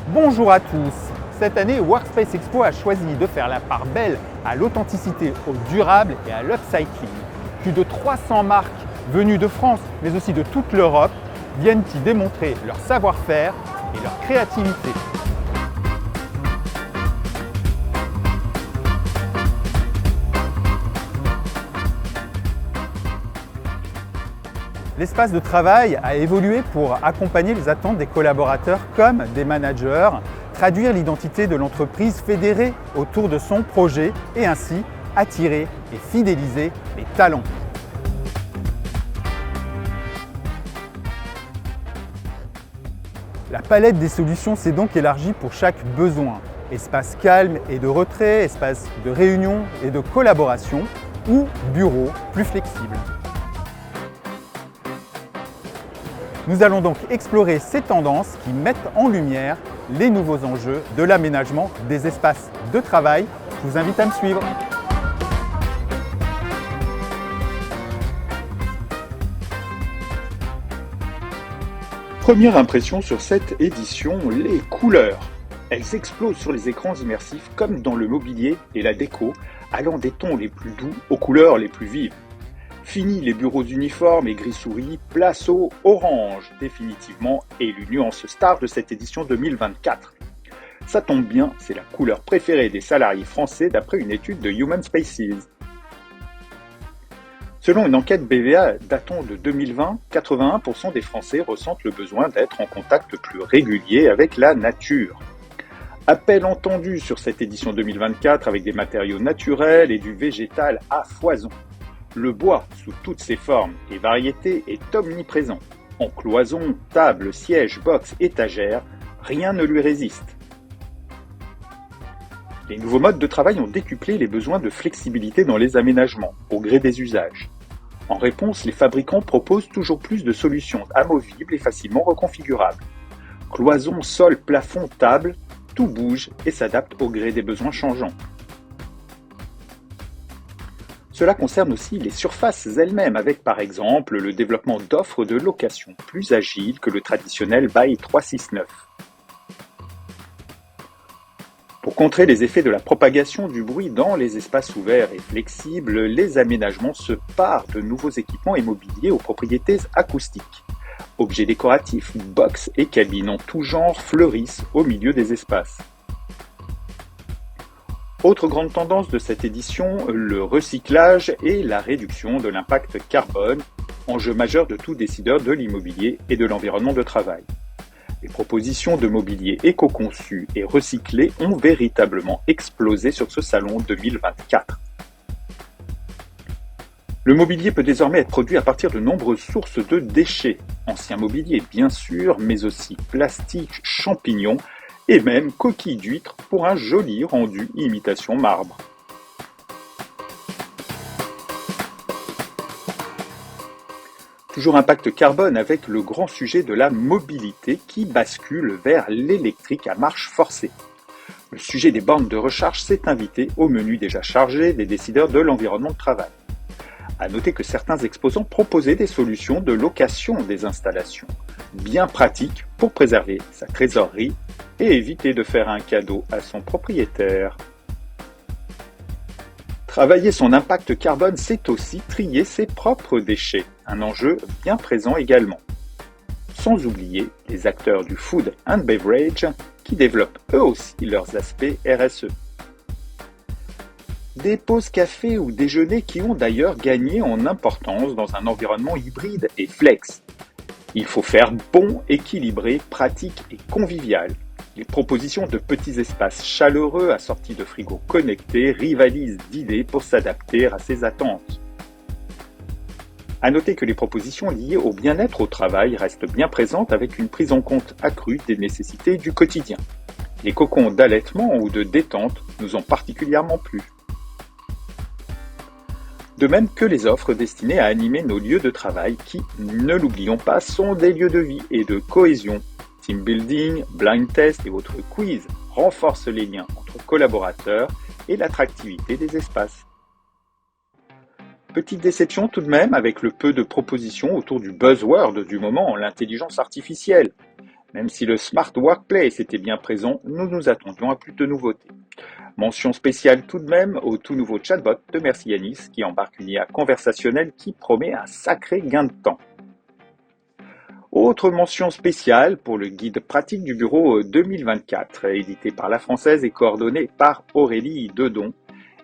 Bonjour à tous. Cette année, Workspace Expo a choisi de faire la part belle à l'authenticité, au durable et à l'upcycling. Plus de 300 marques venues de France, mais aussi de toute l'Europe, viennent y démontrer leur savoir-faire et leur créativité. L'espace de travail a évolué pour accompagner les attentes des collaborateurs comme des managers, traduire l'identité de l'entreprise fédérée autour de son projet et ainsi attirer et fidéliser les talents. La palette des solutions s'est donc élargie pour chaque besoin. Espace calme et de retrait, espace de réunion et de collaboration ou bureau plus flexible. Nous allons donc explorer ces tendances qui mettent en lumière les nouveaux enjeux de l'aménagement des espaces de travail. Je vous invite à me suivre. Première impression sur cette édition, les couleurs. Elles explosent sur les écrans immersifs comme dans le mobilier et la déco, allant des tons les plus doux aux couleurs les plus vives. Fini les bureaux uniformes et gris souris, place au orange, définitivement élu nuance star de cette édition 2024. Ça tombe bien, c'est la couleur préférée des salariés français d'après une étude de Human Spaces. Selon une enquête BVA datant de 2020, 81% des Français ressentent le besoin d'être en contact plus régulier avec la nature. Appel entendu sur cette édition 2024 avec des matériaux naturels et du végétal à foison. Le bois, sous toutes ses formes et variétés, est omniprésent. En cloison, table, siège, box, étagère, rien ne lui résiste. Les nouveaux modes de travail ont décuplé les besoins de flexibilité dans les aménagements, au gré des usages. En réponse, les fabricants proposent toujours plus de solutions amovibles et facilement reconfigurables. Cloison, sol, plafond, table, tout bouge et s'adapte au gré des besoins changeants. Cela concerne aussi les surfaces elles-mêmes, avec par exemple le développement d'offres de location plus agiles que le traditionnel bail 369. Pour contrer les effets de la propagation du bruit dans les espaces ouverts et flexibles, les aménagements se parent de nouveaux équipements immobiliers aux propriétés acoustiques. Objets décoratifs, box et cabines en tout genre fleurissent au milieu des espaces. Autre grande tendance de cette édition, le recyclage et la réduction de l'impact carbone, enjeu majeur de tout décideur de l'immobilier et de l'environnement de travail. Les propositions de mobilier éco-conçu et recyclé ont véritablement explosé sur ce salon 2024. Le mobilier peut désormais être produit à partir de nombreuses sources de déchets, ancien mobilier bien sûr, mais aussi plastique, champignons, et même coquilles d'huîtres pour un joli rendu imitation marbre. Toujours impact carbone avec le grand sujet de la mobilité qui bascule vers l'électrique à marche forcée. Le sujet des bornes de recharge s'est invité au menu déjà chargé des décideurs de l'environnement de travail. À noter que certains exposants proposaient des solutions de location des installations, bien pratiques pour préserver sa trésorerie et éviter de faire un cadeau à son propriétaire. Travailler son impact carbone, c'est aussi trier ses propres déchets, un enjeu bien présent également. Sans oublier les acteurs du food and beverage qui développent eux aussi leurs aspects RSE. Des pauses café ou déjeuner qui ont d'ailleurs gagné en importance dans un environnement hybride et flex. Il faut faire bon, équilibré, pratique et convivial. Les propositions de petits espaces chaleureux assortis de frigos connectés rivalisent d'idées pour s'adapter à ces attentes. À noter que les propositions liées au bien-être au travail restent bien présentes avec une prise en compte accrue des nécessités du quotidien. Les cocons d'allaitement ou de détente nous ont particulièrement plu. De même que les offres destinées à animer nos lieux de travail qui, ne l'oublions pas, sont des lieux de vie et de cohésion. Team building, blind test et autres quiz renforcent les liens entre collaborateurs et l'attractivité des espaces. Petite déception tout de même avec le peu de propositions autour du buzzword du moment, l'intelligence artificielle. Même si le Smart Workplace était bien présent, nous nous attendions à plus de nouveautés. Mention spéciale tout de même au tout nouveau chatbot de Merci Yanis qui embarque une IA conversationnelle qui promet un sacré gain de temps. Autre mention spéciale pour le guide pratique du bureau 2024, édité par La Française et coordonné par Aurélie Dedon,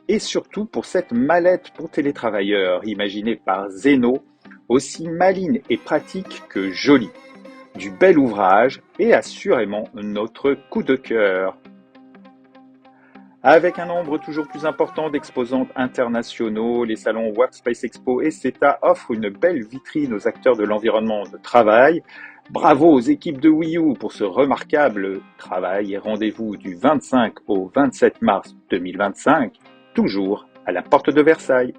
et surtout pour cette mallette pour télétravailleurs imaginée par Zeno, aussi maligne et pratique que jolie. Du bel ouvrage et assurément notre coup de cœur. Avec un nombre toujours plus important d'exposants internationaux, les salons Workspace Expo et CETA offrent une belle vitrine aux acteurs de l'environnement de travail. Bravo aux équipes de Wii U pour ce remarquable travail et rendez-vous du 25 au 27 mars 2025, toujours à la porte de Versailles.